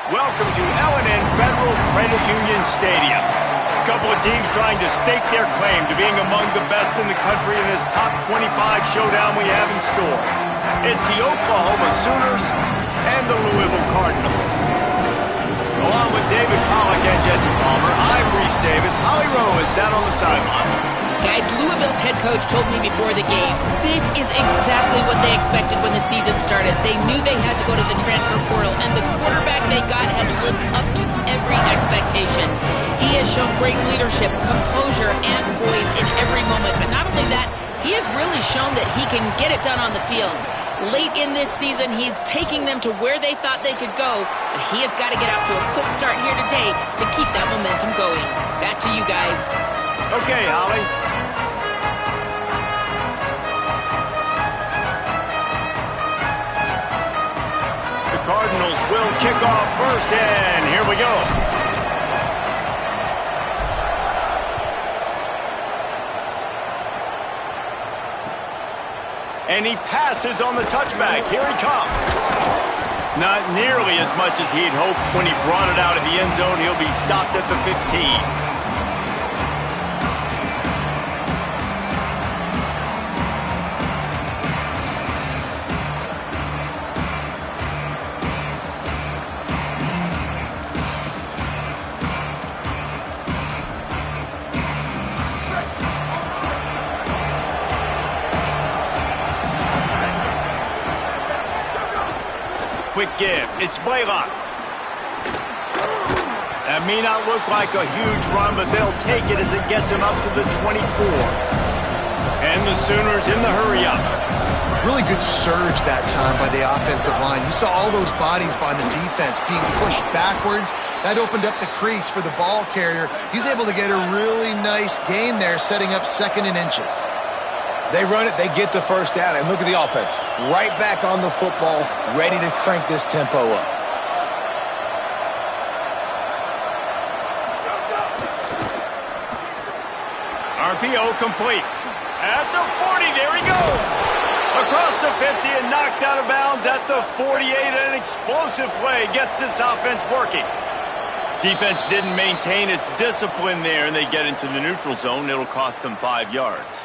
Welcome to L&N Federal Credit Union Stadium. A couple of teams trying to stake their claim to being among the best in the country in this top 25 showdown we have in store. It's the Oklahoma Sooners and the Louisville Cardinals. Along with David Pollack and Jesse Palmer, I'm Reese Davis. Holly Rowe is down on the sideline. Guys, Louisville's head coach told me before the game, this is exactly what they expected when the season started. They knew they had to go to the transfer portal, and the quarterback they got has lived up to every expectation. He has shown great leadership, composure, and poise in every moment. But not only that, he has really shown that he can get it done on the field. Late in this season, he's taking them to where they thought they could go, but he has got to get off to a quick start here today to keep that momentum going. Back to you guys. Okay, Holly. The Cardinals will kick off first, and here we go. And he passes on the touchback. Here he comes. Not nearly as much as he'd hoped when he brought it out of the end zone. He'll be stopped at the 15. Quick give. It's Blaylock. That may not look like a huge run, but they'll take it as it gets him up to the 24. And the Sooners in the hurry-up. Really good surge that time by the offensive line. You saw all those bodies by the defense being pushed backwards. That opened up the crease for the ball carrier. He's able to get a really nice gain there, setting up second and inches. They run it, they get the first down, and look at the offense. Right back on the football, ready to crank this tempo up. RPO complete. At the 40, there he goes. Across the 50 and knocked out of bounds at the 48. An explosive play gets this offense working. Defense didn't maintain its discipline there, and they get into the neutral zone. It'll cost them 5 yards.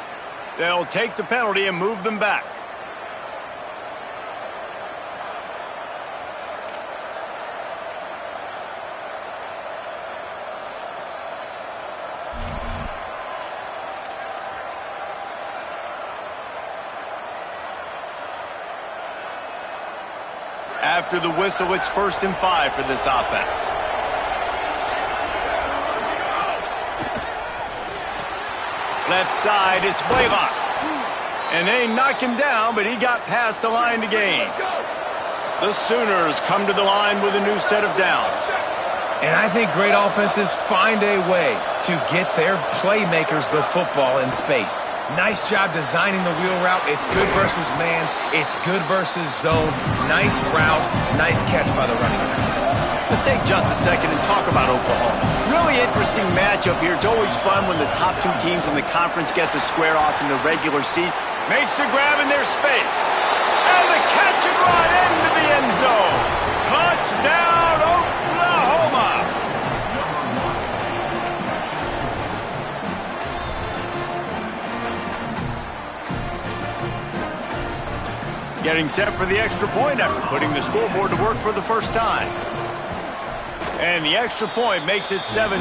They'll take the penalty and move them back. After the whistle, it's 1st and 5 for this offense. Left side, it's Blaylock. And they knock him down, but he got past the line to gain. The Sooners come to the line with a new set of downs. And I think great offenses find a way to get their playmakers the football in space. Nice job designing the wheel route. It's good versus man. It's good versus zone. Nice route. Nice catch by the running back. Let's take just a second and talk about Oklahoma. Really interesting matchup here. It's always fun when the top two teams in the conference get to square off in the regular season. Makes the grab in their space. And the catch and run into the end zone. Touchdown, Oklahoma! Getting set for the extra point after putting the scoreboard to work for the first time. And the extra point makes it 7-0.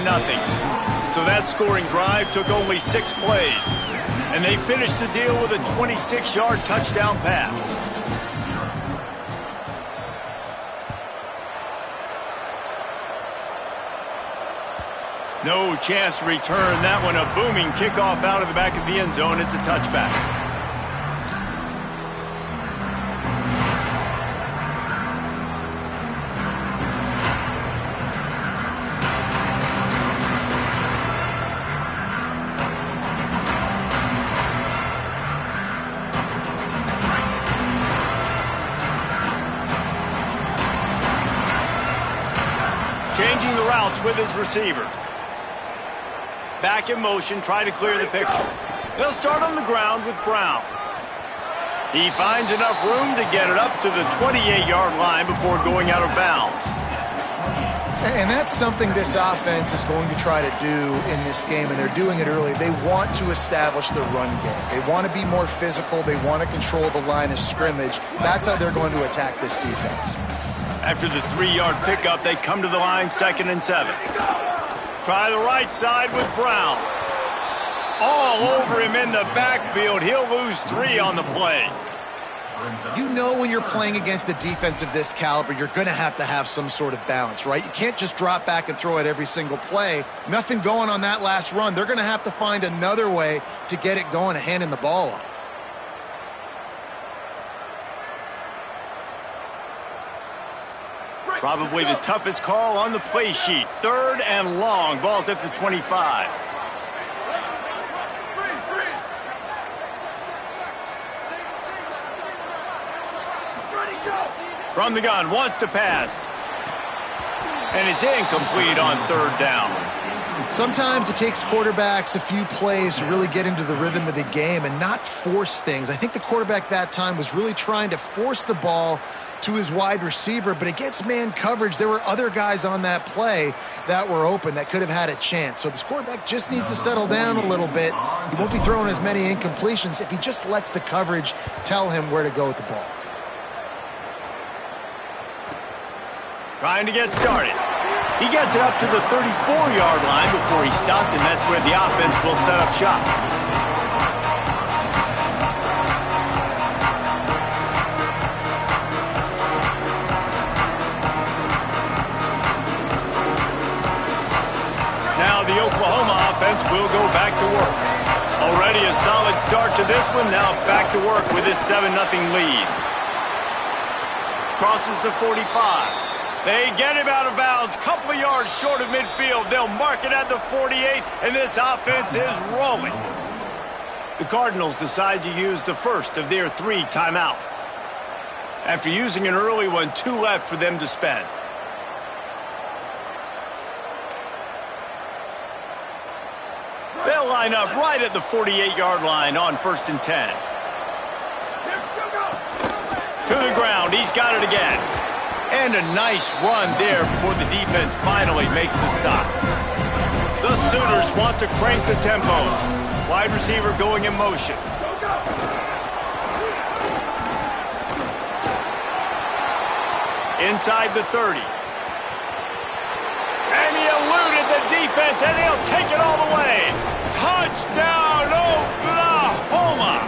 So that scoring drive took only 6 plays. And they finished the deal with a 26-yard touchdown pass. No chance to return that one. A booming kickoff out of the back of the end zone. It's a touchback. Changing the routes with his receivers. Back in motion, try to clear the picture. They'll start on the ground with Brown. He finds enough room to get it up to the 28-yard line before going out of bounds. And that's something this offense is going to try to do in this game, and they're doing it early. They want to establish the run game. They want to be more physical. They want to control the line of scrimmage. That's how they're going to attack this defense. After the 3-yard pickup, they come to the line, 2nd and 7. Try the right side with Brown. All over him in the backfield. He'll lose 3 on the play. You know when you're playing against a defense of this caliber, you're going to have some sort of balance, right? You can't just drop back and throw it every single play. Nothing going on that last run. They're going to have to find another way to get it going and handing the ball off. Probably the toughest call on the play sheet. 3rd and long. Ball's at the 25. From the gun, wants to pass. And it's incomplete on 3rd down. Sometimes it takes quarterbacks a few plays to really get into the rhythm of the game and not force things. I think the quarterback that time was really trying to force the ball to his wide receiver, but against man coverage, there were other guys on that play that were open that could have had a chance. So this quarterback just needs to settle down a little bit. He won't be throwing as many incompletions if he just lets the coverage tell him where to go with the ball. Trying to get started. He gets it up to the 34-yard line before he stopped, and that's where the offense will set up shop. Now the Oklahoma offense will go back to work. Already a solid start to this one. Now back to work with this 7-0 lead. Crosses the 45. They get him out of bounds, couple of yards short of midfield. They'll mark it at the 48, and this offense is rolling. The Cardinals decide to use the first of their 3 timeouts. After using an early one, 2 left for them to spend. They'll line up right at the 48-yard line on 1st and 10. To the ground, he's got it again. And a nice run there before the defense finally makes the stop. The Sooners want to crank the tempo. Wide receiver going in motion. Inside the 30. And he eluded the defense, and he'll take it all the way. Touchdown, Oklahoma!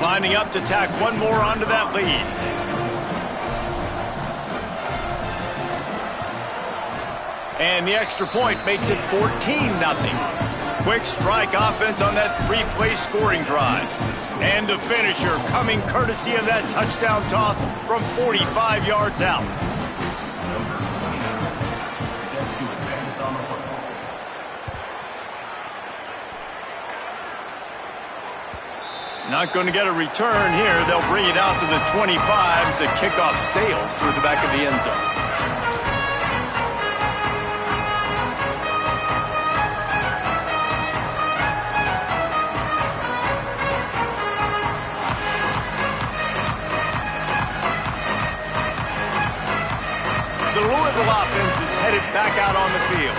Lining up to tack one more onto that lead. And the extra point makes it 14-0. Quick strike offense on that 3-play scoring drive. And the finisher coming courtesy of that touchdown toss from 45 yards out. Not going to get a return here. They'll bring it out to the 25 as the kickoff sails through the back of the end zone. The Louisville offense is headed back out on the field.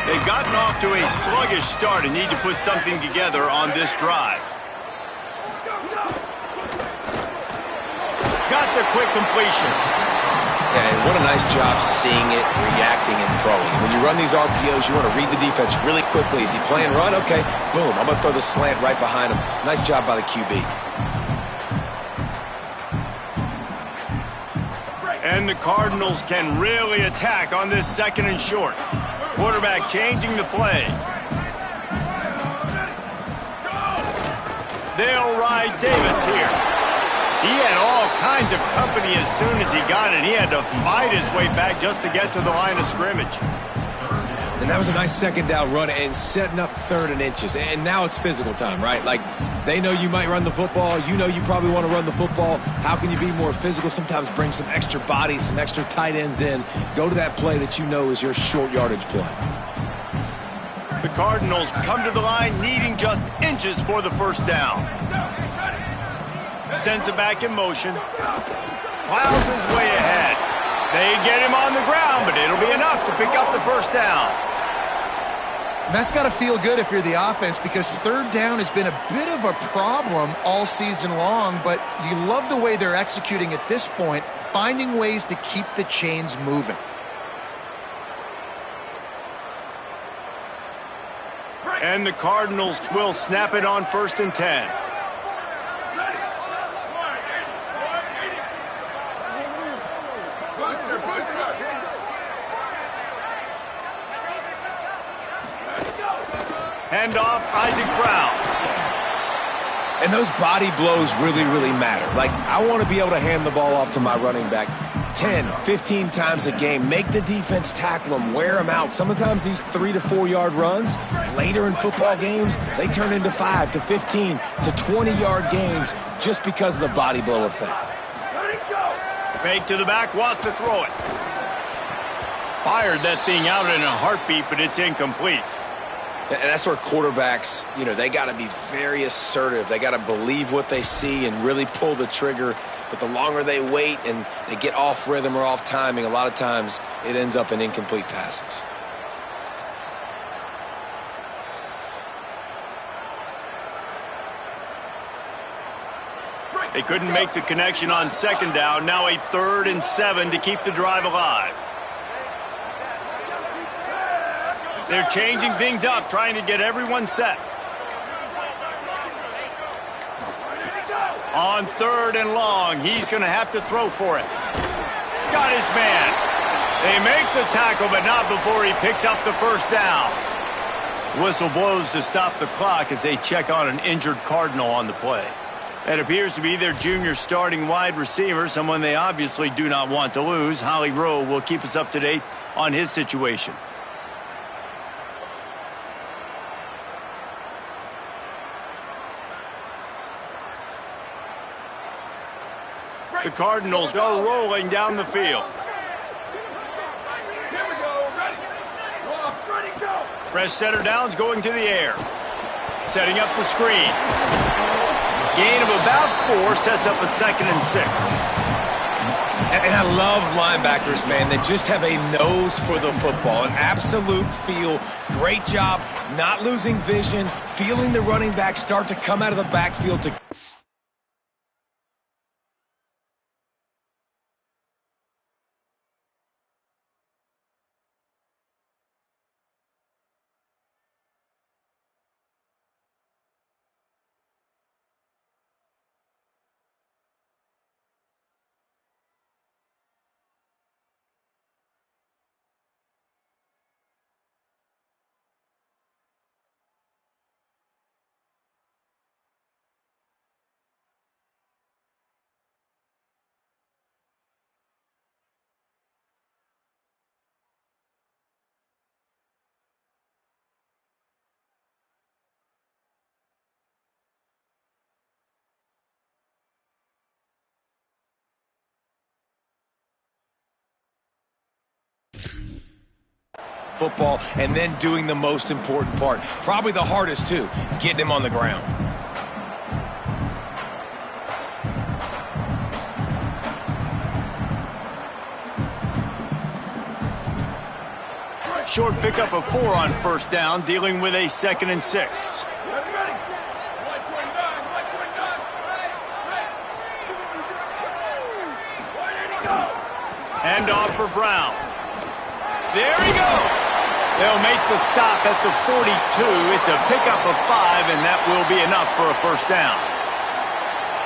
They've gotten off to a sluggish start and need to put something together on this drive. Got the quick completion. Yeah, and what a nice job seeing it, reacting, and throwing. When you run these RPOs, you want to read the defense really quickly. Is he playing run? Okay, boom. I'm going to throw the slant right behind him. Nice job by the QB. And the Cardinals can really attack on this 2nd and short. Quarterback changing the play. They'll ride Davis here. He had all kinds of company as soon as he got it. He had to fight his way back just to get to the line of scrimmage. And that was a nice 2nd down run and setting up 3rd and inches. And now it's physical time, right? Like, they know you might run the football. You know you probably want to run the football. How can you be more physical? Sometimes bring some extra bodies, some extra tight ends in. Go to that play that you know is your short yardage play. The Cardinals come to the line needing just inches for the first down. Sends it back in motion. Plows his way ahead. They get him on the ground, but it'll be enough to pick up the first down. And that's got to feel good if you're the offense, because third down has been a bit of a problem all season long, but you love the way they're executing at this point, finding ways to keep the chains moving. And the Cardinals will snap it on 1st and 10. Hand off, Isaac Brown. And those body blows really, really matter. Like, I want to be able to hand the ball off to my running back 10, 15 times a game. Make the defense tackle them, wear them out. Sometimes these 3 to 4 yard runs, later in football games, they turn into 5 to 15 to 20 yard gains just because of the body blow effect. Fake to the back, wants to throw it. Fired that thing out in a heartbeat, but it's incomplete. And that's where quarterbacks, they got to be very assertive. They got to believe what they see and really pull the trigger. But the longer they wait and they get off rhythm or off timing, a lot of times it ends up in incomplete passes. They couldn't make the connection on 2nd down. Now a 3rd and 7 to keep the drive alive. They're changing things up, trying to get everyone set. On 3rd and long, he's going to have to throw for it. Got his man. They make the tackle, but not before he picks up the first down. Whistle blows to stop the clock as they check on an injured Cardinal on the play. That appears to be their junior starting wide receiver, someone they obviously do not want to lose. Holly Rowe will keep us up to date on his situation. The Cardinals go rolling down the field. Here we go. Ready. Ready, go. Fresh center downs going to the air. Setting up the screen. Gain of about 4 sets up a 2nd and 6. And I love linebackers, man. They just have a nose for the football, an absolute feel. Great job not losing vision, feeling the running back start to come out of the backfield to... football, and then doing the most important part, probably the hardest too, getting him on the ground. Short pickup of 4 on 1st down, dealing with a 2nd and 6. Hand off for Brown. There he goes. They'll make the stop at the 42. It's a pickup of 5, and that will be enough for a first down.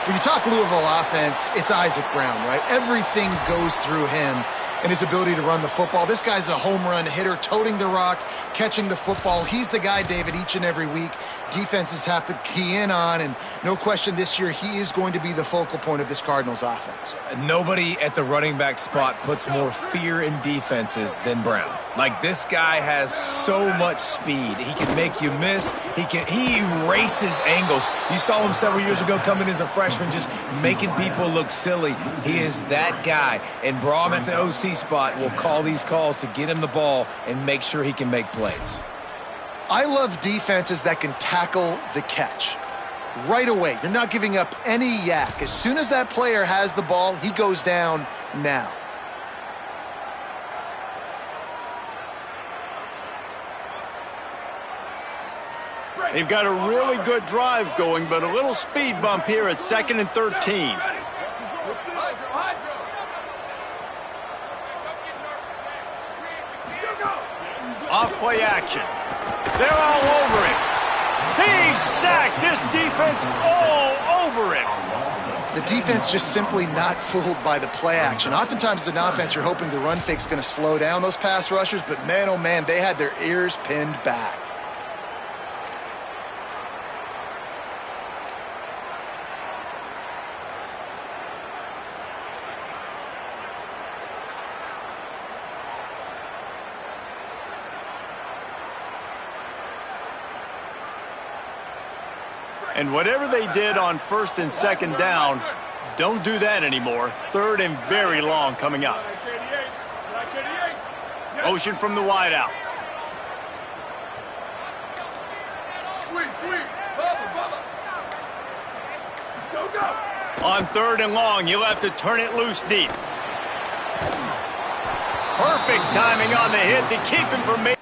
When you talk Louisville offense, it's Isaac Brown, right? Everything goes through him and his ability to run the football. This guy's a home run hitter, toting the rock, catching the football. He's the guy, David, each and every week defenses have to key in on, and no question this year he is going to be the focal point of this Cardinals offense. Nobody at the running back spot puts more fear in defenses than Brown. Like, this guy has so much speed. He can make you miss. He erases angles. You saw him several years ago coming as a freshman, just making people look silly. He is that guy. And Braum at the OC spot will call these calls to get him the ball and make sure he can make plays. I love defenses that can tackle the catch. Right away, you're not giving up any yak. As soon as that player has the ball, he goes down now. They've got a really good drive going, but a little speed bump here at 2nd and 13. Off-play action. They're all over it. He's sacked. This defense all over him. The defense just simply not fooled by the play action. Oftentimes as an offense, you're hoping the run fake's going to slow down those pass rushers, but man, oh man, they had their ears pinned back. And whatever they did on 1st and 2nd down, don't do that anymore. 3rd and very long coming up. Motion from the wide out. On 3rd and long, you'll have to turn it loose deep. Perfect timing on the hit to keep him from making.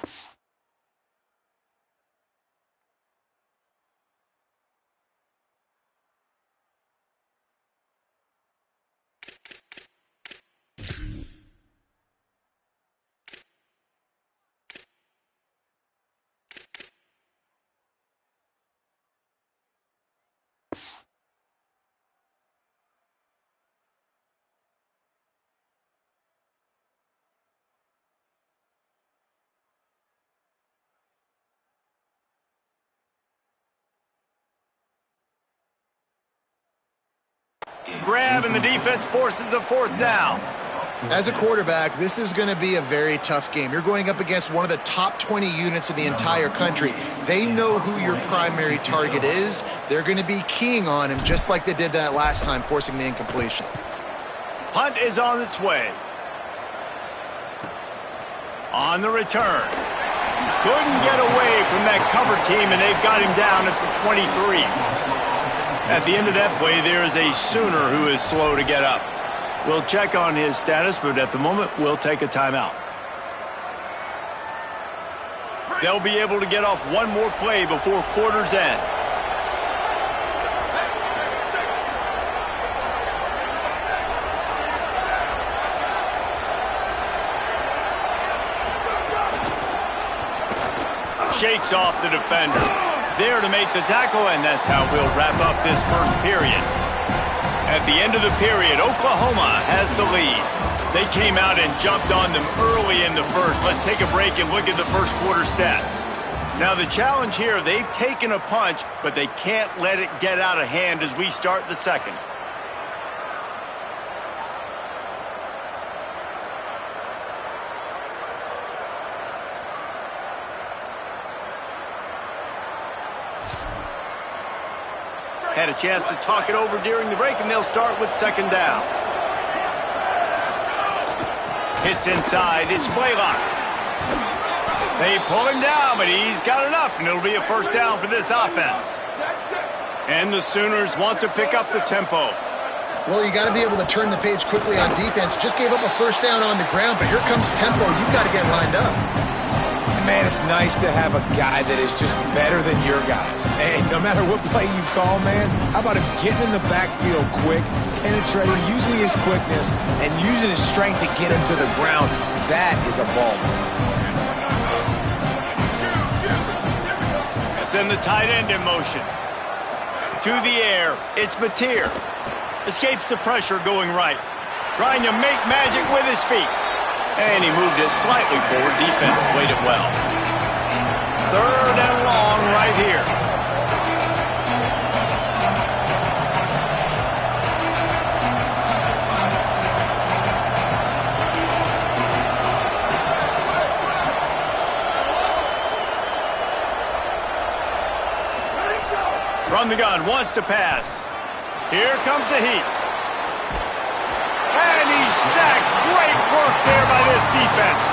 Grab, and the defense forces a 4th down. As a quarterback, this is going to be a very tough game. You're going up against one of the top 20 units in the entire country. They know who your primary target is. They're going to be keying on him just like they did that last time, forcing the incompletion. Punt is on its way. On the return. Couldn't get away from that cover team, and they've got him down at the 23. At the end of that play, there is a Sooner who is slow to get up. We'll check on his status, but at the moment, we'll take a timeout. They'll be able to get off one more play before quarter's end. Shakes off the defender. There to make the tackle, and that's how we'll wrap up this first period. At the end of the period, Oklahoma has the lead. They came out and jumped on them early in the first. Let's take a break and look at the first quarter stats. Now the challenge here, they've taken a punch, but they can't let it get out of hand as we start the second. Had a chance to talk it over during the break, and they'll start with 2nd down. Hits inside. It's Blaylock. They pull him down, but he's got enough, and it'll be a 1st down for this offense. And the Sooners want to pick up the tempo. Well, you got to be able to turn the page quickly on defense. Just gave up a 1st down on the ground, but here comes tempo. You've got to get lined up. Man, it's nice to have a guy that is just better than your guys. And no matter what play you call, man, how about him getting in the backfield quick, penetrating, using his quickness, and using his strength to get him to the ground? That is a ball. Send the tight end in motion. To the air, it's Mateer. Escapes the pressure going right. Trying to make magic with his feet. And he moved it slightly forward. Defense played it well. 3rd and long right here. From the gun, wants to pass. Here comes the heat. And he's sacked. Great work there by this defense.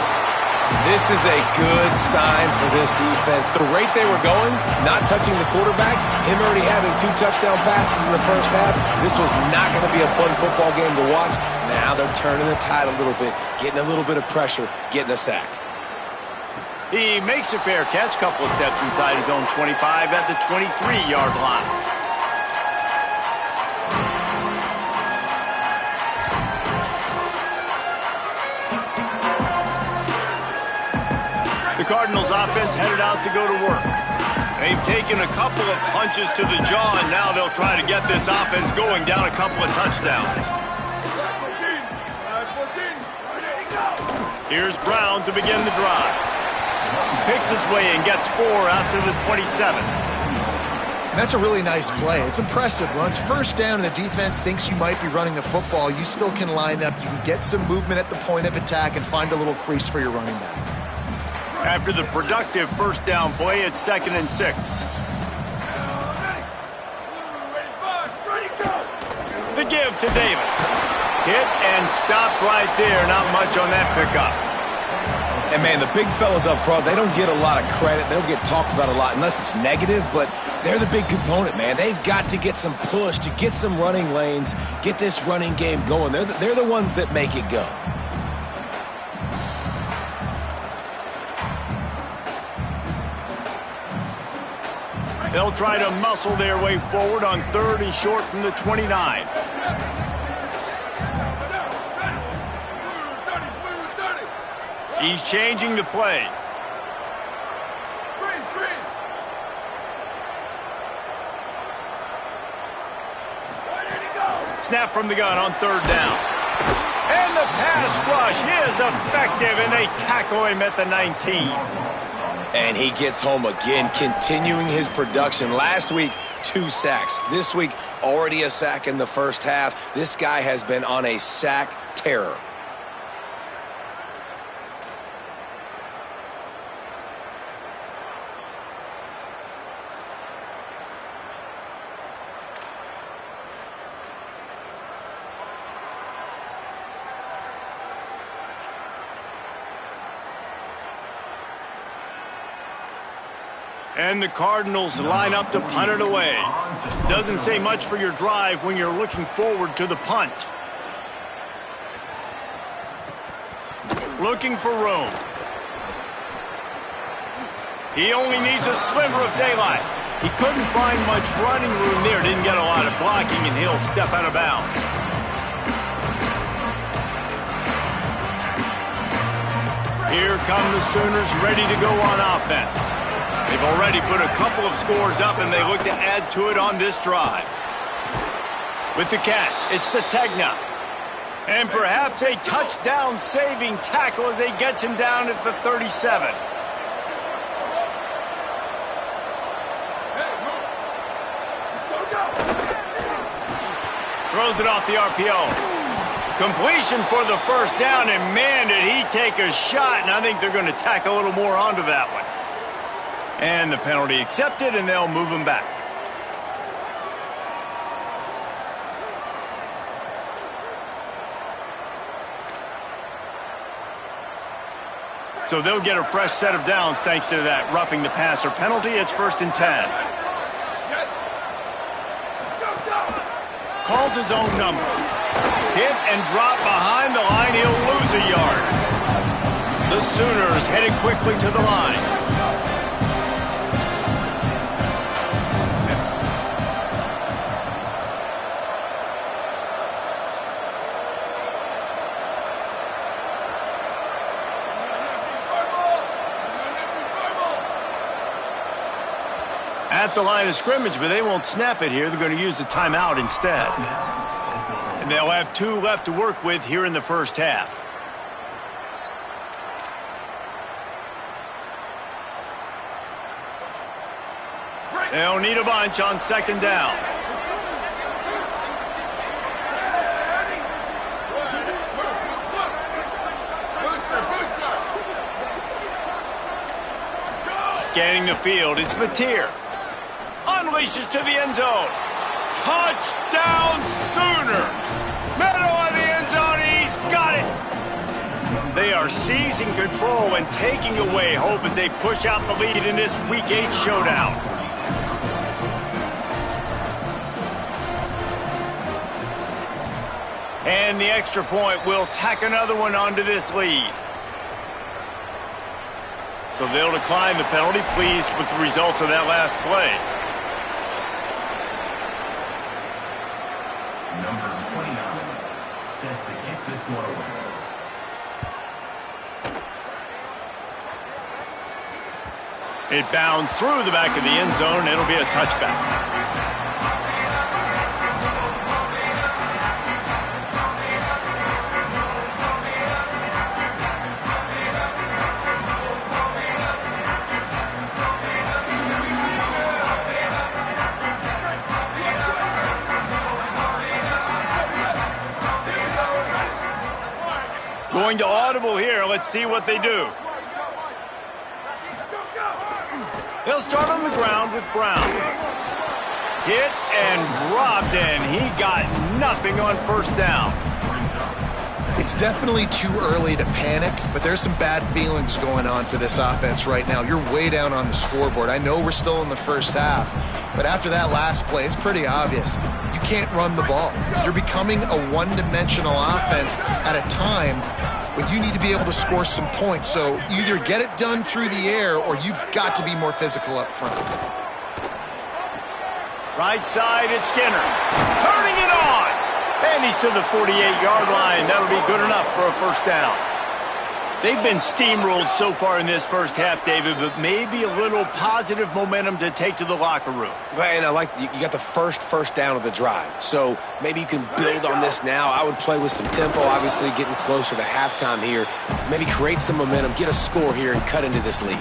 This is a good sign for this defense. The rate they were going, not touching the quarterback, him already having 2 touchdown passes in the first half, this was not going to be a fun football game to watch. Now they're turning the tide a little bit, getting a little bit of pressure, getting a sack. He makes a fair catch, couple of steps inside his own 25 at the 23-yard line. The Cardinals offense headed out to go to work. They've taken a couple of punches to the jaw, and now they'll try to get this offense going down a couple of touchdowns. Here's Brown to begin the drive. Picks his way and gets 4 out to the 27. That's a really nice play. It's impressive. When it's first down and the defense thinks you might be running the football, you still can line up. You can get some movement at the point of attack and find a little crease for your running back. After the productive first down play, it's 2nd and 6. The give to Davis. Hit and stopped right there. Not much on that pickup. And, man, the big fellas up front, they don't get a lot of credit. They'll get talked about a lot unless it's negative, but they're the big component, man. They've got to get some push, to get some running lanes, get this running game going. They're the ones that make it go. They'll try to muscle their way forward on 3rd and short from the 29. He's changing the play. Snap from the gun on 3rd down. And the pass rush is effective, and they tackle him at the 19. And he gets home again, continuing his production. Last week, 2 sacks. This week, already a sack in the first half. This guy has been on a sack terror. And the Cardinals line up to punt it away. Doesn't say much for your drive when you're looking forward to the punt. Looking for room. He only needs a sliver of daylight. He couldn't find much running room there. Didn't get a lot of blocking, and he'll step out of bounds. Here come the Sooners ready to go on offense. They've already put a couple of scores up, and they look to add to it on this drive. With the catch, it's Sategna. And perhaps a touchdown-saving tackle as they get him down at the 37. Throws it off the RPO. Completion for the first down, and man, did he take a shot, and I think they're going to tack a little more onto that one. And the penalty accepted, and they'll move him back. So they'll get a fresh set of downs thanks to that roughing the passer penalty. It's 1st and 10. Calls his own number. Hit and drop behind the line. He'll lose a yard. The Sooners headed quickly to the line. At the line of scrimmage, but they won't snap it here. They're going to use the timeout instead. And they'll have 2 left to work with here in the first half. They'll need a bunch on 2nd down. Scanning the field, it's Mateer. Unleashes to the end zone. Touchdown Sooners! Middle of the end zone, he's got it! They are seizing control and taking away hope as they push out the lead in this Week 8 showdown. And the extra point will tack another one onto this lead. So they'll decline the penalty, pleased with the results of that last play. Number 29, set to kick this one away. It bounds through the back of the end zone. It'll be a touchback. Going to audible here. Let's see what they do. They'll start on the ground with Brown. Hit and dropped, and he got nothing on first down. It's definitely too early to panic, but there's some bad feelings going on for this offense right now. You're way down on the scoreboard. I know we're still in the first half, but after that last play, it's pretty obvious. You can't run the ball. You're becoming a one-dimensional offense at a time when you need to be able to score some points. So either get it done through the air or you've got to be more physical up front. Right side, it's Skinner. Turning it on! And he's to the 48-yard line. That'll be good enough for a first down. They've been steamrolled so far in this first half, David, but maybe a little positive momentum to take to the locker room. And I like you got the first down of the drive. So maybe you can build on this now. I would play with some tempo, obviously getting closer to halftime here. Maybe create some momentum, get a score here, and cut into this lead.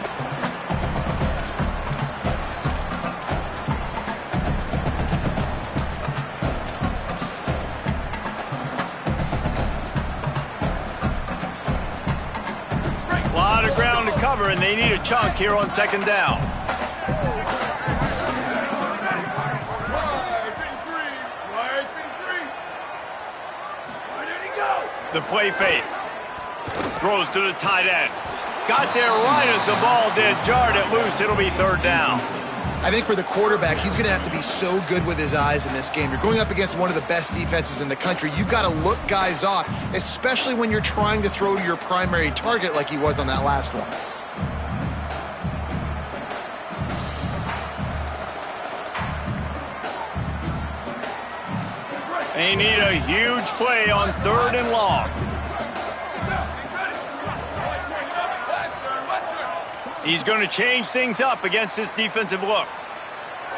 And they need a chunk here on second down. The play fake. Throws to the tight end. Got there right as the ball did. Jarred it loose. It'll be third down. I think for the quarterback, he's going to have to be so good with his eyes in this game. You're going up against one of the best defenses in the country. You've got to look guys off, especially when you're trying to throw to your primary target like he was on that last one. They need a huge play on third and long. He's going to change things up against this defensive look.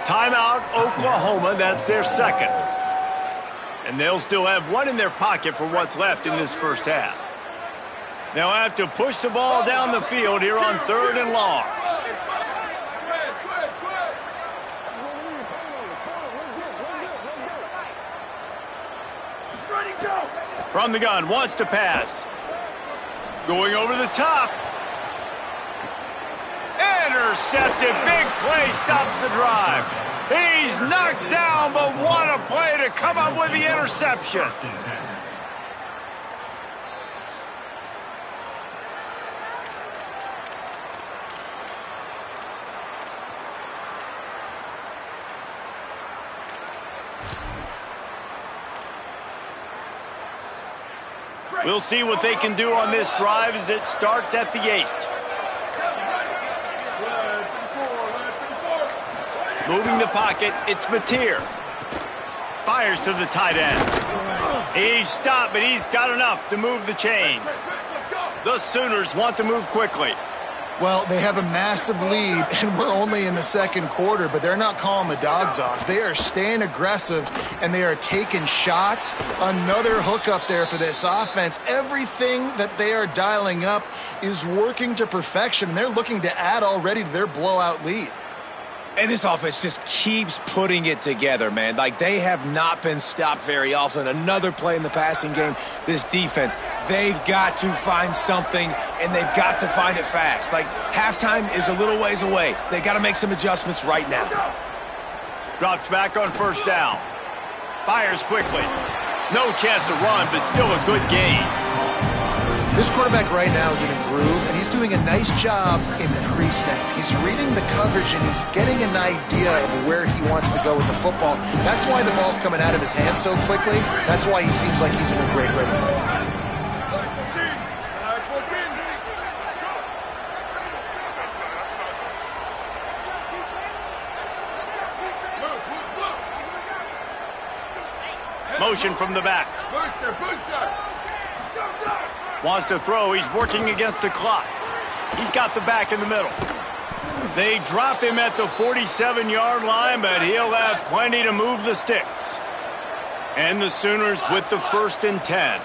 Timeout, Oklahoma. That's their second. And they'll still have one in their pocket for what's left in this first half. They'll have to push the ball down the field here on third and long. From the gun, wants to pass. Going over the top. Intercepted. Big play stops the drive. He's knocked down, but what a play to come up with the interception. We'll see what they can do on this drive as it starts at the 8. Moving the pocket, it's Mateer. Fires to the tight end. He's stopped, but he's got enough to move the chain. The Sooners want to move quickly. Well, they have a massive lead, and we're only in the second quarter, but they're not calling the dogs off. They are staying aggressive, and they are taking shots. Another hook up there for this offense. Everything that they are dialing up is working to perfection. They're looking to add already to their blowout lead. And this offense just keeps putting it together, man. Like, they have not been stopped very often. Another play in the passing game. This defense, they've got to find something, and they've got to find it fast. Like, halftime is a little ways away. They got to make some adjustments right now. Drops back on first down. Fires quickly. No chance to run, but still a good gain. This quarterback right now is in a groove, and he's doing a nice job in the pre-snap. He's reading the coverage, and he's getting an idea of where he wants to go with the football. That's why the ball's coming out of his hands so quickly. That's why he seems like he's in a great rhythm. Motion from the back. Booster, booster. Wants to throw. He's working against the clock. He's got the back in the middle. They drop him at the 47-yard line, but he'll have plenty to move the sticks. And the Sooners with the 1st and 10.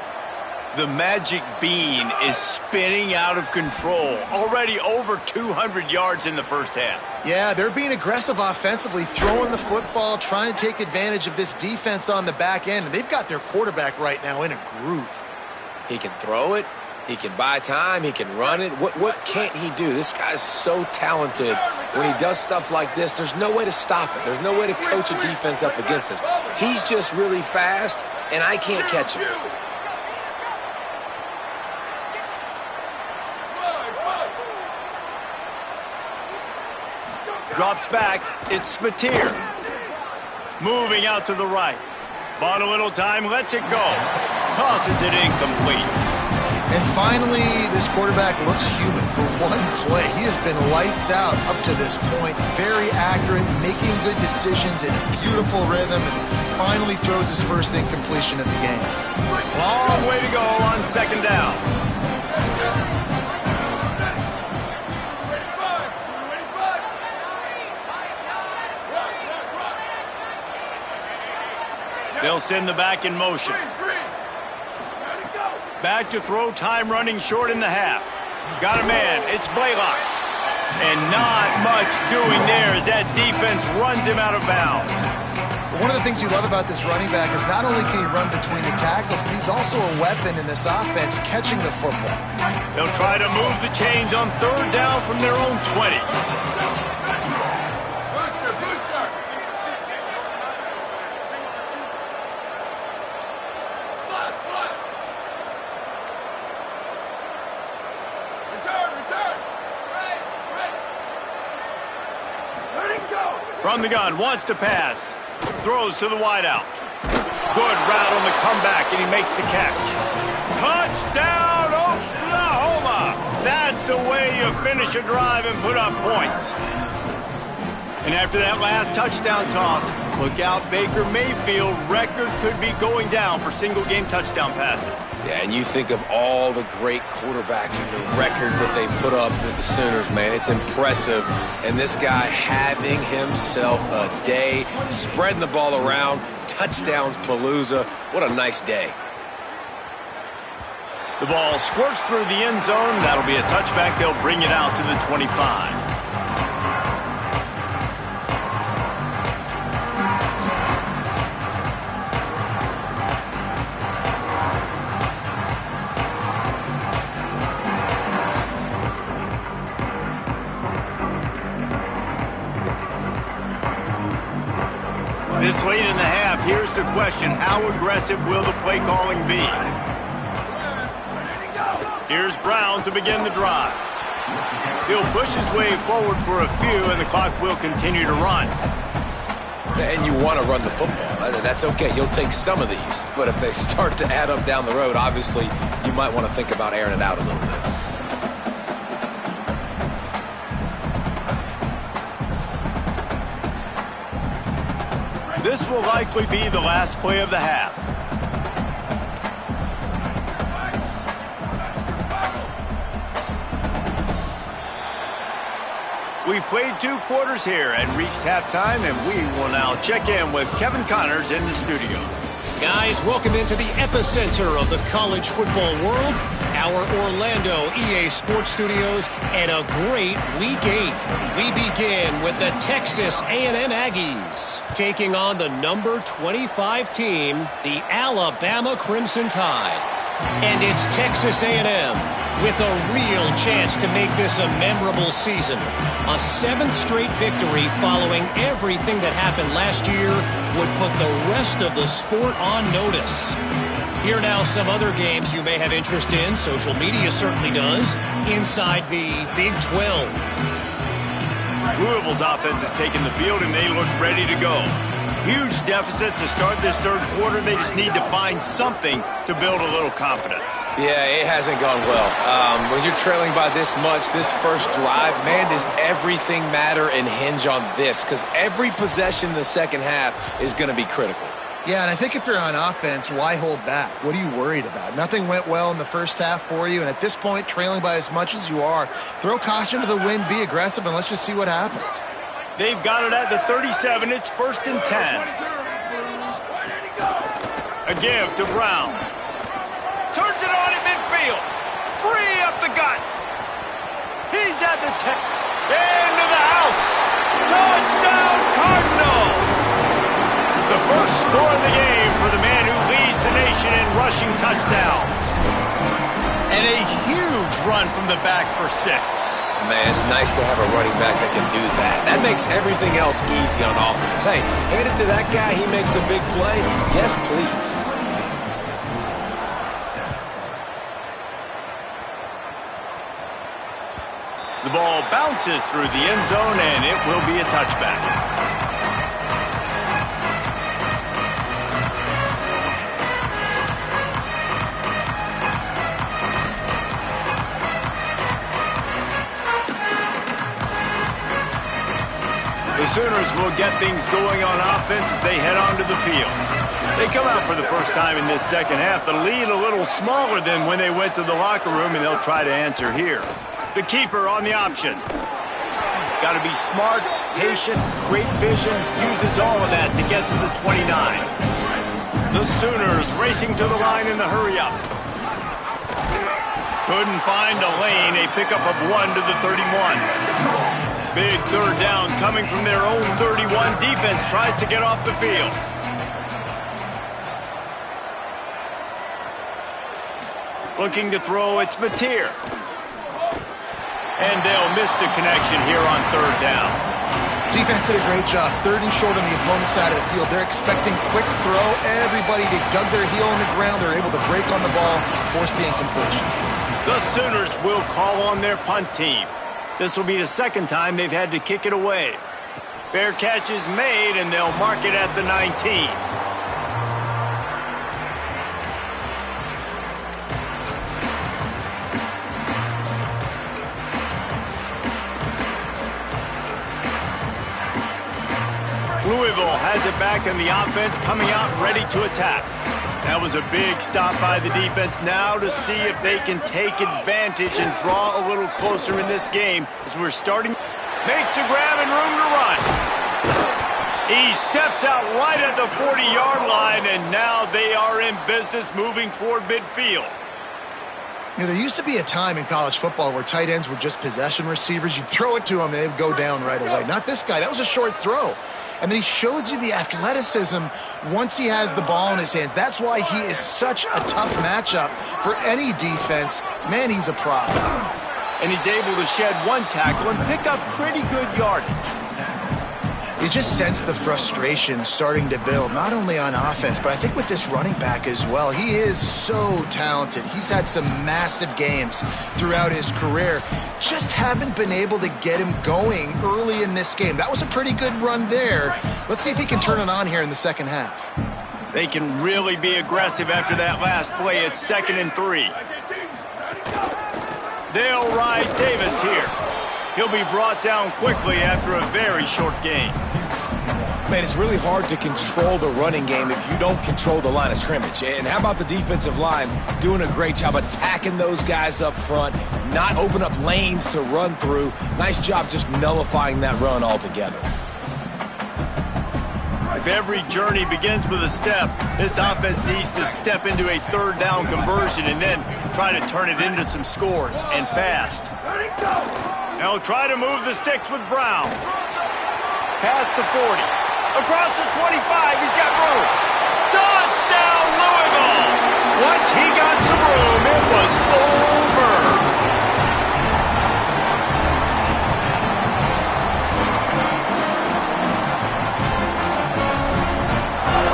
The magic bean is spinning out of control. Already over 200 yards in the first half. Yeah, they're being aggressive offensively, throwing the football, trying to take advantage of this defense on the back end. And they've got their quarterback right now in a groove. He can throw it. He can buy time. He can run it. What can't he do? This guy's so talented. When he does stuff like this, there's no way to stop it. There's no way to coach a defense up against this. He's just really fast, and I can't catch him. Drops back. It's Mateer. Moving out to the right. Bought a little time. Lets it go. Tosses it incomplete. And finally, this quarterback looks human for one play. He has been lights out up to this point. Very accurate, making good decisions in a beautiful rhythm, and finally throws his first incompletion of the game. Long way to go on 2nd down. They'll send the back in motion. Back to throw, time running short in the half. Got a man, it's Blaylock. And not much doing there as that defense runs him out of bounds. One of the things you love about this running back is not only can he run between the tackles, but he's also a weapon in this offense catching the football. They'll try to move the chains on 3rd down from their own 20. From the gun, wants to pass. Throws to the wideout. Good route on the comeback, and he makes the catch. Touchdown, Oklahoma! That's the way you finish a drive and put up points. And after that last touchdown toss, look out, Baker Mayfield record could be going down for single-game touchdown passes. Yeah, and you think of all the great quarterbacks and the records that they put up with the Sooners, man. It's impressive. And this guy having himself a day, spreading the ball around, touchdowns palooza. What a nice day. The ball squirts through the end zone. That'll be a touchback. They'll bring it out to the 25. This late in the half, here's the question. How aggressive will the play calling be? Here's Brown to begin the drive. He'll push his way forward for a few, and the clock will continue to run. And you want to run the football. That's okay. You'll take some of these. But if they start to add up down the road, obviously, you might want to think about airing it out a little bit. This will likely be the last play of the half. We've played 2 quarters here and reached halftime, and we will now check in with Kevin Connors in the studio. Guys, welcome into the epicenter of the college football world, our Orlando EA Sports Studios, and a great Week 8. We begin with the Texas A&M Aggies, taking on the number 25 team, the Alabama Crimson Tide. And it's Texas A&M with a real chance to make this a memorable season. A 7th straight victory following everything that happened last year would put the rest of the sport on notice. Here now some other games you may have interest in. Social media certainly does. Inside the Big 12. Louisville's offense has taken the field, and they look ready to go. Huge deficit to start this third quarter. They just need to find something to build a little confidence. Yeah, it hasn't gone well. When you're trailing by this much, this first drive, man, does everything matter and hinge on this? Because every possession in the second half is going to be critical. Yeah, and I think if you're on offense, why hold back? What are you worried about? Nothing went well in the first half for you, and at this point, trailing by as much as you are, throw caution to the wind, be aggressive, and let's just see what happens. They've got it at the 37. It's 1st and 10. A give to Brown. Turns it on in midfield. Free up the gut. He's at the 10. Into the house. Touchdown, Cardinals. The first score of the game for the man who leads the nation in rushing touchdowns. And a huge run from the back for 6. Man, it's nice to have a running back that can do that. That makes everything else easy on offense. Hey, hand it to that guy. He makes a big play. Yes, please. The ball bounces through the end zone, and it will be a touchback. The Sooners will get things going on offense as they head onto the field. They come out for the first time in this second half. The lead a little smaller than when they went to the locker room, and they'll try to answer here. The keeper on the option. Got to be smart, patient, great vision, uses all of that to get to the 29. The Sooners racing to the line in the hurry-up. Couldn't find a lane, a pickup of 1 to the 31. Big third down coming from their own 31. Defense tries to get off the field. Looking to throw, it's Mateer. And they'll miss the connection here on third down. Defense did a great job. 3rd and short on the opponent's side of the field. They're expecting quick throw. Everybody dug their heel on the ground. They're able to break on the ball, force the incompletion. The Sooners will call on their punt team. This will be the second time they've had to kick it away. Fair catch is made, and they'll mark it at the 19. Louisville has it back, and the offense coming out ready to attack. That was a big stop by the defense. Now to see if they can take advantage and draw a little closer in this game as we're starting. Makes a grab and room to run. He steps out right at the 40-yard line, and now they are in business moving toward midfield. You know, there used to be a time in college football where tight ends were just possession receivers. You'd throw it to them, and they'd go down right away. Not this guy. That was a short throw. And then he shows you the athleticism once he has the ball in his hands. That's why he is such a tough matchup for any defense. Man, he's a problem. And he's able to shed one tackle and pick up pretty good yardage. You just sense the frustration starting to build, not only on offense, but I think with this running back as well. He is so talented. He's had some massive games throughout his career. Just haven't been able to get him going early in this game. That was a pretty good run there. Let's see if he can turn it on here in the second half. They can really be aggressive after that last play. It's 2nd and 3. They'll ride Davis here. He'll be brought down quickly after a very short game. Man, it's really hard to control the running game if you don't control the line of scrimmage. And how about the defensive line doing a great job attacking those guys up front, not open up lanes to run through. Nice job just nullifying that run altogether. If every journey begins with a step, this offense needs to step into a third down conversion and then try to turn it into some scores, and fast. Now try to move the sticks with Brown. Past the 40. Across the 25, he's got room. Touchdown, Louisville! Once he got some room, it was over.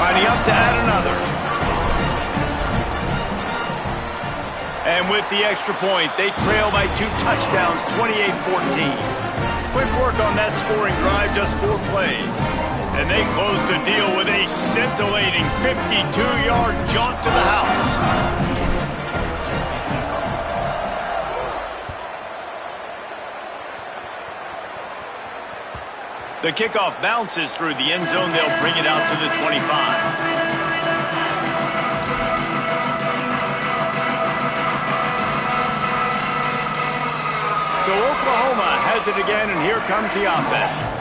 Lining up to add another. And with the extra point, they trail by 2 touchdowns, 28-14. Quick work on that scoring drive, just 4 plays. And they close the deal with a scintillating 52-yard jaunt to the house. The kickoff bounces through the end zone. They'll bring it out to the 25. So Oklahoma has it again, and here comes the offense.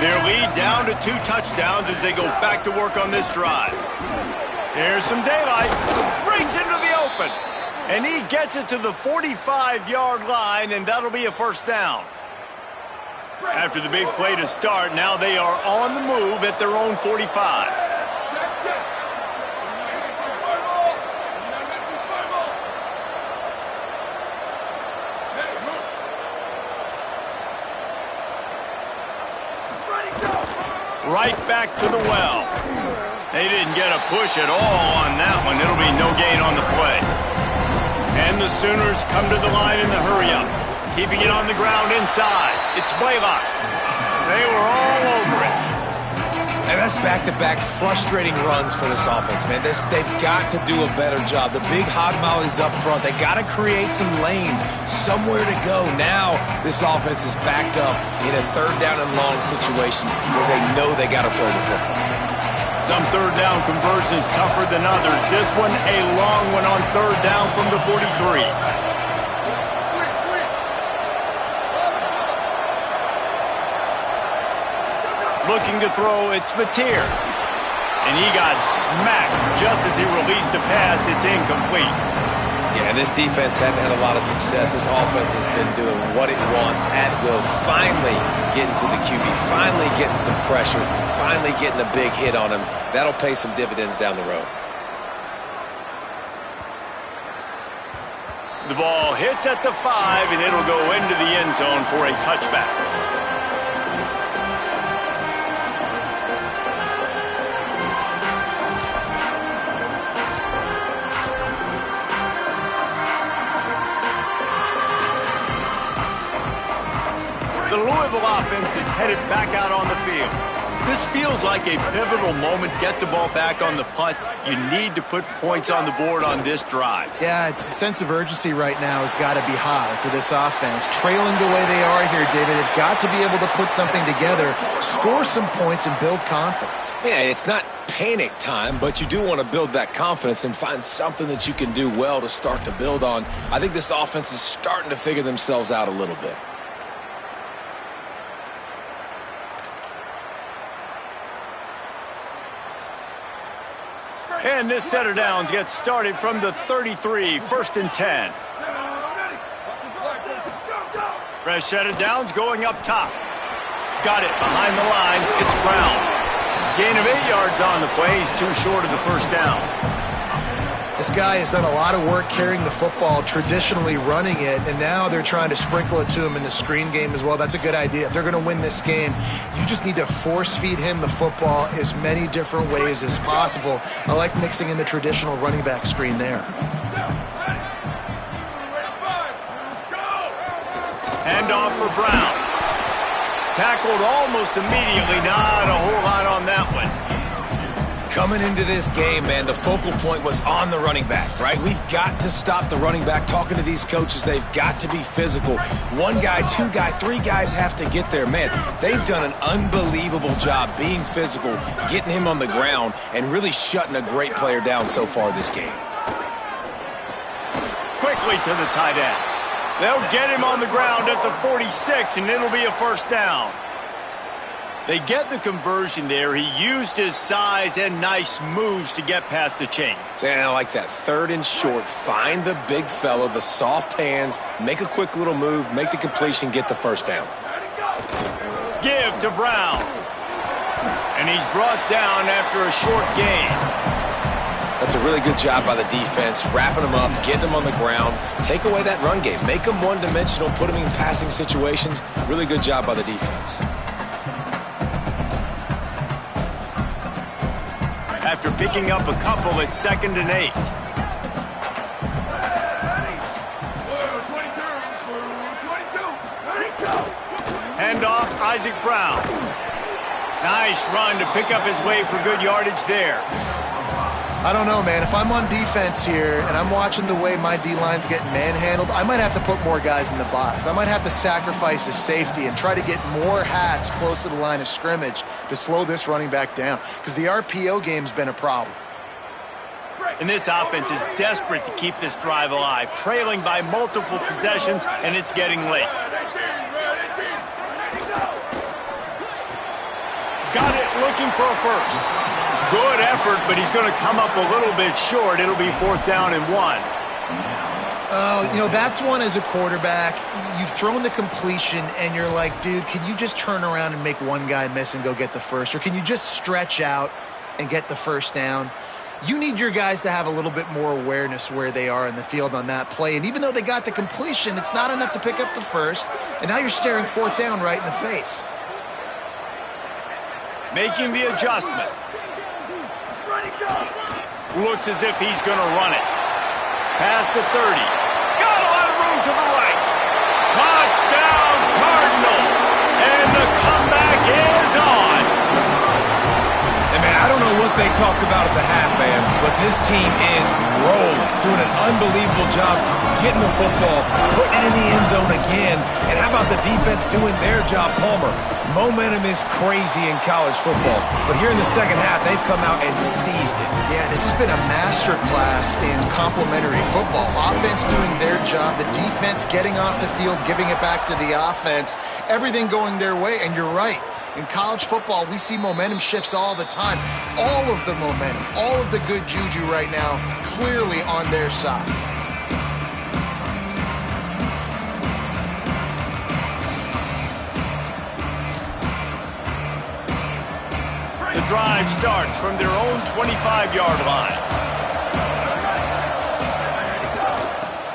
Their lead down to 2 touchdowns as they go back to work on this drive. Here's some daylight. Brings into the open. And he gets it to the 45-yard line, and that'll be a first down. After the big play to start, now they are on the move at their own 45. Right back to the well. They didn't get a push at all on that one. It'll be no gain on the play. And the Sooners come to the line in the hurry-up. Keeping it on the ground inside. It's Blaylock. They were all over it. And that's back-to-back frustrating runs for this offense, man. They've got to do a better job. The big hog mollies up front. They got to create some lanes, somewhere to go. Now this offense is backed up in a 3rd down and long situation where they know they got to throw the football. Some 3rd down conversions tougher than others. This one a long one on 3rd down from the 43. Looking to throw, it's Mateer. And he got smacked just as he released the pass. It's incomplete. Yeah, this defense hadn't had a lot of success. This offense has been doing what it wants at will. Finally getting to the QB, finally getting some pressure, finally getting a big hit on him. That'll pay some dividends down the road. The ball hits at the 5, and it'll go into the end zone for a touchback. The Louisville offense is headed back out on the field. This feels like a pivotal moment. Get the ball back on the punt. You need to put points on the board on this drive. Yeah, it's a sense of urgency right now has got to be high for this offense. Trailing the way they are here, David, they've got to be able to put something together, score some points, and build confidence. Yeah, it's not panic time, but you do want to build that confidence and find something that you can do well to start to build on. I think this offense is starting to figure themselves out a little bit. And this set of downs gets started from the 33, 1st and 10. Fresh set of downs going up top. Got it behind the line. It's Brown. Gain of 8 yards on the play. He's too short of the first down. This guy has done a lot of work carrying the football, traditionally running it, and now they're trying to sprinkle it to him in the screen game as well. That's a good idea. If they're going to win this game, you just need to force-feed him the football as many different ways as possible. I like mixing in the traditional running back screen there. Handoff for Brown. Tackled almost immediately. Not a whole lot on that one. Coming into this game, man, the focal point was on the running back, right? We've got to stop the running back. Talking to these coaches, they've got to be physical. 1 guy, 2 guy, 3 guys have to get there. Man, they've done an unbelievable job being physical, getting him on the ground, and really shutting a great player down so far this game. Quickly to the tight end. They'll get him on the ground at the 46, and it'll be a first down. They get the conversion there. He used his size and nice moves to get past the chains. And I like that 3rd and short. Find the big fella, the soft hands, make a quick little move, make the completion, get the first down. Give to Brown. And he's brought down after a short gain. That's a really good job by the defense, wrapping them up, getting them on the ground. Take away that run game. Make them one-dimensional, put them in passing situations. Really good job by the defense. After picking up a couple, it's 2nd and 8. Isaac Brown. Nice run to pick up his way for good yardage there. I don't know, man. If I'm on defense here and I'm watching the way my D-line's getting manhandled, I might have to put more guys in the box. I might have to sacrifice his safety and try to get more hats close to the line of scrimmage to slow this running back down, because the RPO game's been a problem. And this offense is desperate to keep this drive alive, trailing by multiple possessions, and it's getting late. Got it, looking for a first. Good effort, but he's going to come up a little bit short. It'll be 4th down and 1. Oh, you know, that's one as a quarterback. You've thrown the completion, and you're like, dude, can you just turn around and make one guy miss and go get the first? Or can you just stretch out and get the first down? You need your guys to have a little bit more awareness where they are in the field on that play. And even though they got the completion, it's not enough to pick up the first. And now you're staring 4th down right in the face. Making the adjustment. Looks as if he's going to run it. Past the 30. Got a lot of room to the right. Touchdown, Cardinals. And the comeback is on. And, man, I don't know what they talked about at the half, man, but this team is rolling, doing an unbelievable job getting the football, putting it in the end zone again. And how about the defense doing their job, Palmer? Momentum is crazy in college football, but here in the second half, they've come out and seized it. Yeah, this has been a masterclass in complementary football. Offense doing their job, the defense getting off the field, giving it back to the offense, everything going their way, and you're right. In college football, we see momentum shifts all the time. All of the momentum, all of the good juju right now, clearly on their side. The drive starts from their own 25-yard line.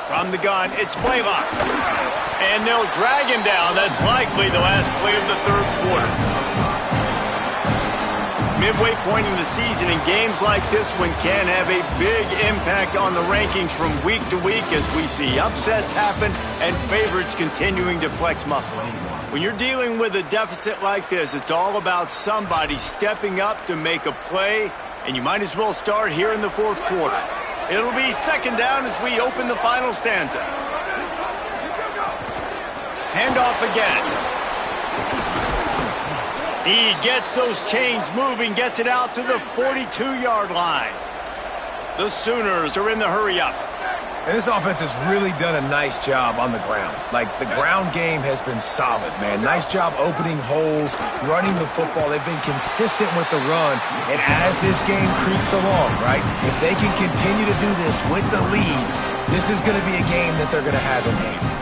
From the gun, it's Blaylock. And they'll drag him down. That's likely the last play of the 3rd quarter. Midway point in the season, and games like this one can have a big impact on the rankings from week to week as we see upsets happen and favorites continuing to flex muscle. When you're dealing with a deficit like this, it's all about somebody stepping up to make a play, and you might as well start here in the 4th quarter. It'll be 2nd down as we open the final stanza. Handoff again. He gets those chains moving, gets it out to the 42-yard line. The Sooners are in the hurry-up. And this offense has really done a nice job on the ground. Like, the ground game has been solid, man. Nice job opening holes, running the football. They've been consistent with the run. And as this game creeps along, right, if they can continue to do this with the lead, this is going to be a game that they're going to have in hand.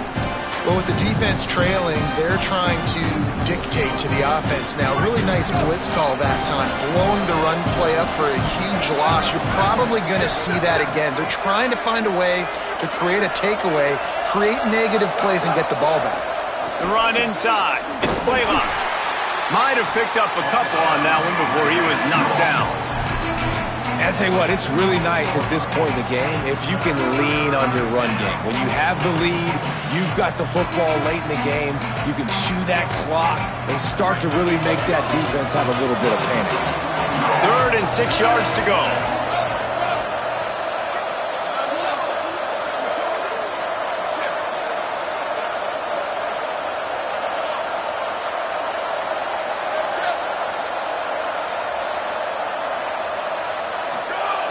Well, with the defense trailing, they're trying to dictate to the offense now. Really nice blitz call that time, blowing the run play up for a huge loss. You're probably going to see that again. They're trying to find a way to create a takeaway, create negative plays, and get the ball back. The run inside. It's Blaylock. Might have picked up a couple on that one before he was knocked down. And I tell you what, it's really nice at this point in the game if you can lean on your run game. When you have the lead, you've got the football late in the game, you can chew that clock and start to really make that defense have a little bit of panic. 3rd and 6 yards to go.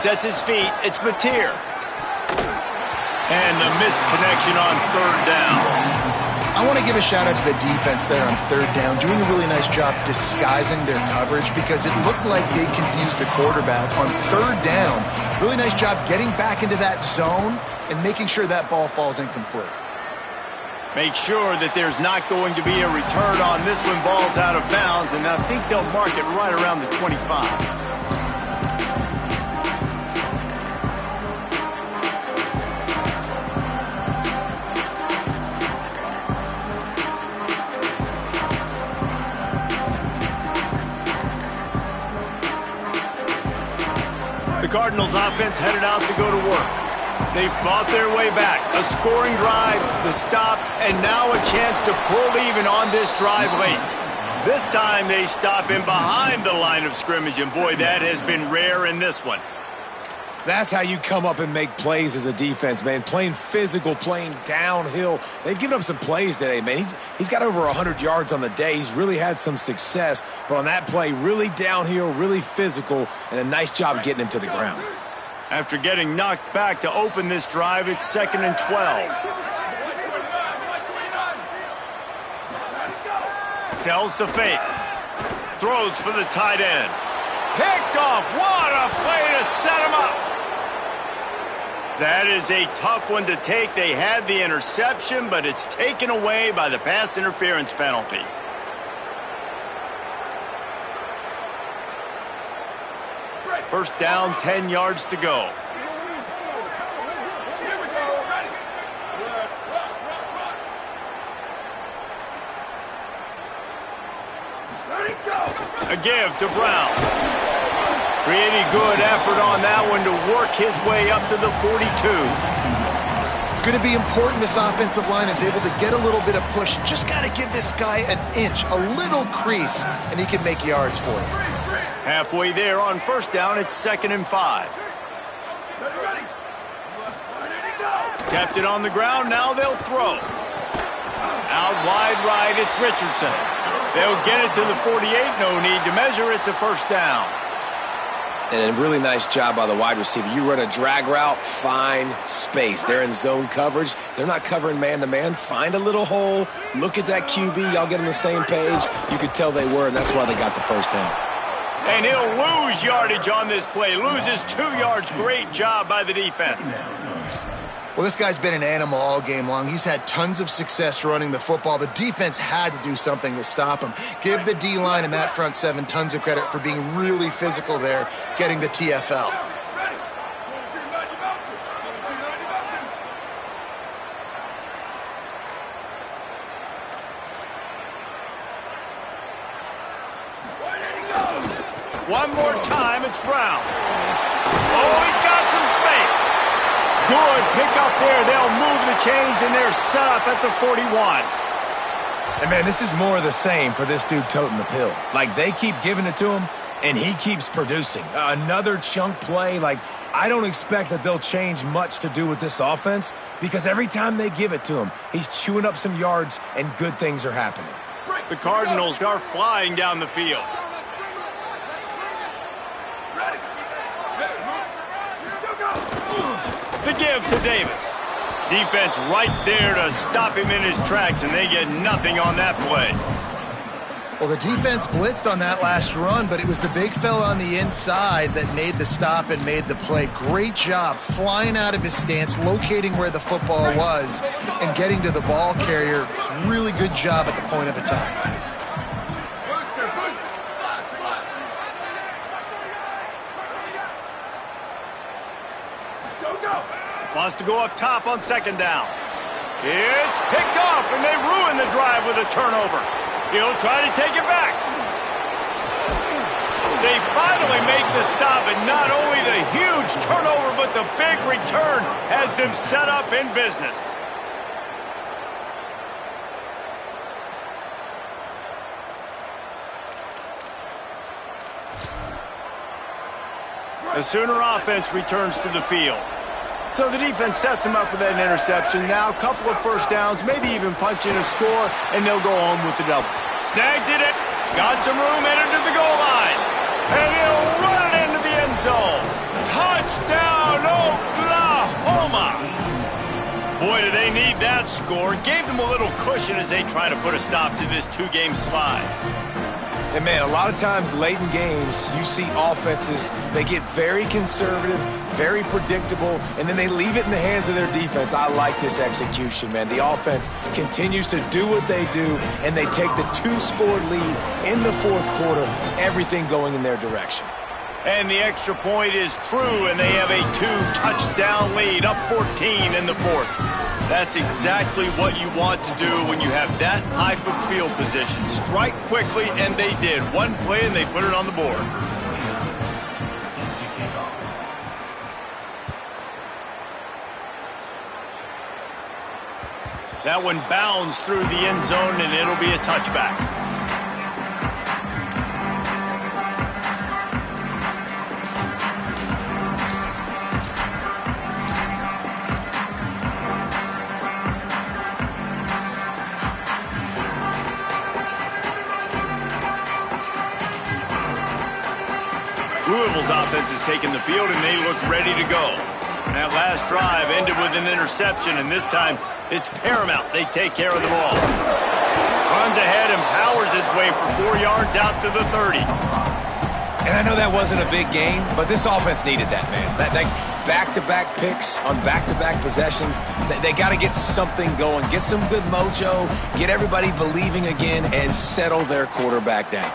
Sets his feet. It's Mateer. And the missed connection on 3rd down. I want to give a shout-out to the defense there on 3rd down, doing a really nice job disguising their coverage because it looked like they confused the quarterback on 3rd down. Really nice job getting back into that zone and making sure that ball falls incomplete. Make sure that there's not going to be a return on this one. Ball's out of bounds, and I think they'll mark it right around the 25. The Cardinals offense headed out to go to work. They fought their way back. A scoring drive, the stop, and now a chance to pull even on this drive late. This time they stop him behind the line of scrimmage, and boy, that has been rare in this one. That's how you come up and make plays as a defense, man. Playing physical, playing downhill. They've given up some plays today, man. He's got over 100 yards on the day. He's really had some success. But on that play, really downhill, really physical, and a nice job getting him to the ground. After getting knocked back to open this drive, it's 2nd and 12. Tells to fake. Throws for the tight end. Picked off. What a play to set him up. That is a tough one to take. They had the interception, but it's taken away by the pass interference penalty. First down, 10 yards to go. A give to Brown. Pretty good effort on that one to work his way up to the 42. It's going to be important this offensive line is able to get a little bit of push. Just got to give this guy an inch, a little crease, and he can make yards for it. Halfway there on first down, it's 2nd and 5. Kept it on the ground, now they'll throw. Out wide right, it's Richardson. They'll get it to the 48, no need to measure, it's a first down. And a really nice job by the wide receiver. You run a drag route, find space. They're in zone coverage. They're not covering man-to-man. Find a little hole. Look at that QB. Y'all get on the same page. You could tell they were, and that's why they got the first down. And he'll lose yardage on this play. Loses 2 yards. Great job by the defense. Well, this guy's been an animal all game long. He's had tons of success running the football. The defense had to do something to stop him. Give the D-line and that front seven tons of credit for being really physical there, getting the TFL. One more time, it's Brown. Oh, he's got some space. Good pick up there. They'll move the chains, and they're set up at the 41. And, man, this is more of the same for this dude toting the pill. Like, they keep giving it to him, and he keeps producing. Another chunk play. Like, I don't expect that they'll change much to do with this offense because every time they give it to him, he's chewing up some yards, and good things are happening. The Cardinals are flying down the field. The give to Davis. Defense right there to stop him in his tracks, and they get nothing on that play. Well, the defense blitzed on that last run, but it was the big fella on the inside that made the stop and made the play. Great job flying out of his stance, locating where the football was, and getting to the ball carrier. Really good job at the point of attack. Wants to go up top on second down. It's picked off, and they ruin the drive with a turnover. He'll try to take it back. They finally make the stop, and not only the huge turnover, but the big return has them set up in business. The Sooner offense returns to the field. So the defense sets them up with that interception. Now a couple of first downs, maybe even punch in a score, and they'll go home with the double. Snags it in. Got some room, entered to the goal line. And he'll run it into the end zone. Touchdown, Oklahoma. Boy, do they need that score. Gave them a little cushion as they try to put a stop to this two-game slide. And, man, a lot of times late in games, you see offenses, they get very conservative, very predictable, and then they leave it in the hands of their defense. I like this execution, man. The offense continues to do what they do, and they take the 2-score lead in the fourth quarter, everything going in their direction. And the extra point is true, and they have a 2-touchdown lead, up 14 in the fourth. That's exactly what you want to do when you have that type of field position. Strike quickly, and they did. One play, and they put it on the board. That one bounds through the end zone, and it'll be a touchback. Louisville's offense has taken the field, and they look ready to go. And that last drive ended with an interception, and this time it's paramount they take care of the ball. Runs ahead and powers his way for 4 yards out to the 30. And I know that wasn't a big gain, but this offense needed that, man. That back-to-back picks on back-to-back possessions, they got to get something going, get some good mojo, get everybody believing again, and settle their quarterback down.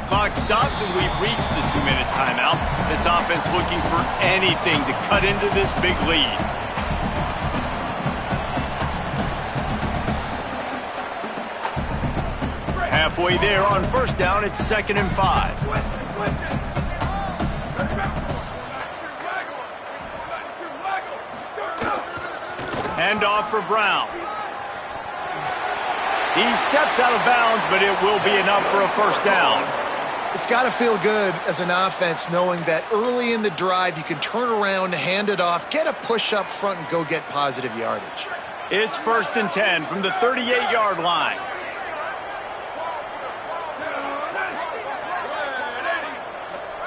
Clock stops, and we've reached the 2-minute timeout. This offense looking for anything to cut into this big lead. Halfway there on first down, it's 2nd and 5. Hand off for Brown. He steps out of bounds, but it will be enough for a first down. It's got to feel good as an offense knowing that early in the drive you can turn around, hand it off, get a push up front, and go get positive yardage. It's 1st and 10 from the 38-yard line.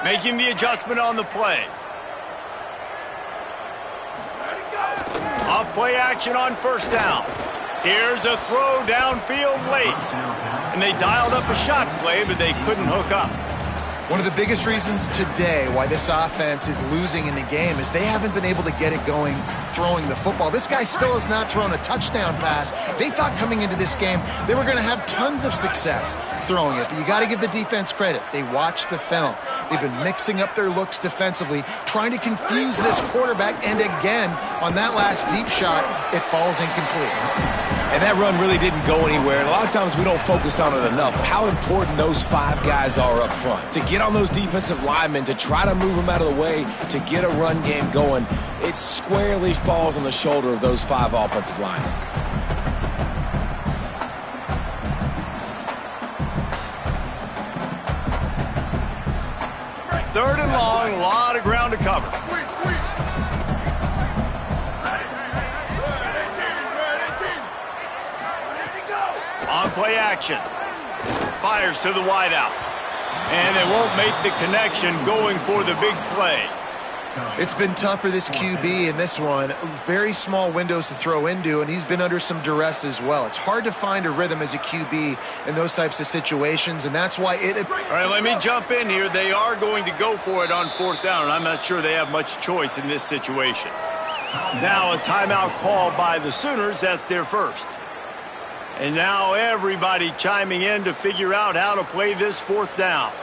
Making the adjustment on the play. Off play action on first down. Here's a throw downfield late. And they dialed up a shot play, but they couldn't hook up. One of the biggest reasons today why this offense is losing in the game is they haven't been able to get it going throwing the football. This guy still has not thrown a touchdown pass. They thought coming into this game they were going to have tons of success throwing it, but you got to give the defense credit. They watched the film. They've been mixing up their looks defensively, trying to confuse this quarterback, and again, on that last deep shot, it falls incomplete. And that run really didn't go anywhere. And a lot of times we don't focus on it enough. How important those 5 guys are up front. To get on those defensive linemen, to try to move them out of the way, to get a run game going, it squarely falls on the shoulder of those 5 offensive linemen. Third and long, a lot of ground to cover. On play action. Fires to the wideout. And they won't make the connection going for the big play. It's been tough for this QB in this one. Very small windows to throw into, and he's been under some duress as well. It's hard to find a rhythm as a QB in those types of situations, and that's why it... All right, let me jump in here. They are going to go for it on 4th down, and I'm not sure they have much choice in this situation. Now a timeout called by the Sooners. That's their first. And now everybody chiming in to figure out how to play this 4th down.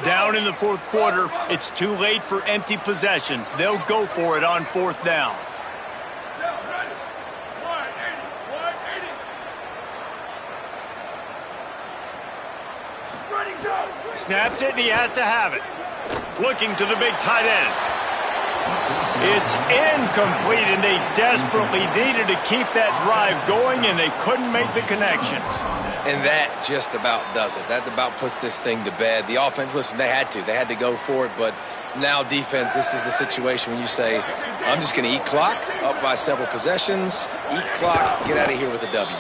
Down in the 4th quarter, it's too late for empty possessions. They'll go for it on 4th down. Snaps it, and he has to have it. Looking to the big tight end. It's incomplete, and they desperately needed to keep that drive going, and they couldn't make the connection. And that just about does it. That about puts this thing to bed. The offense, listen, they had to go for it, but now defense, this is the situation when you say, I'm just going to eat clock, up by several possessions, eat clock, get out of here with a W.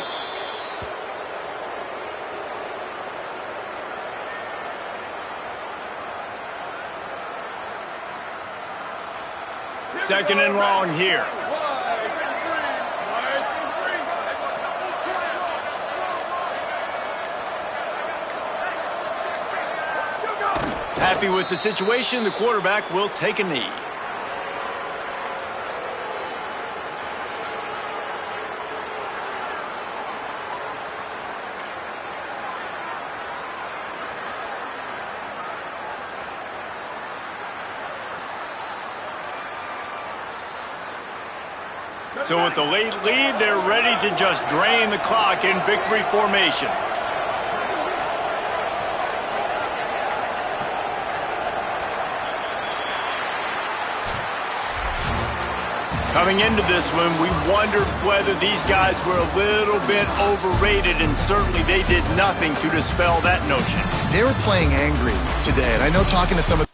Second and long here. Happy with the situation, the quarterback will take a knee. So with the late lead, they're ready to just drain the clock in victory formation. Coming into this one, we wondered whether these guys were a little bit overrated, and certainly they did nothing to dispel that notion. They were playing angry today, and I know talking to some of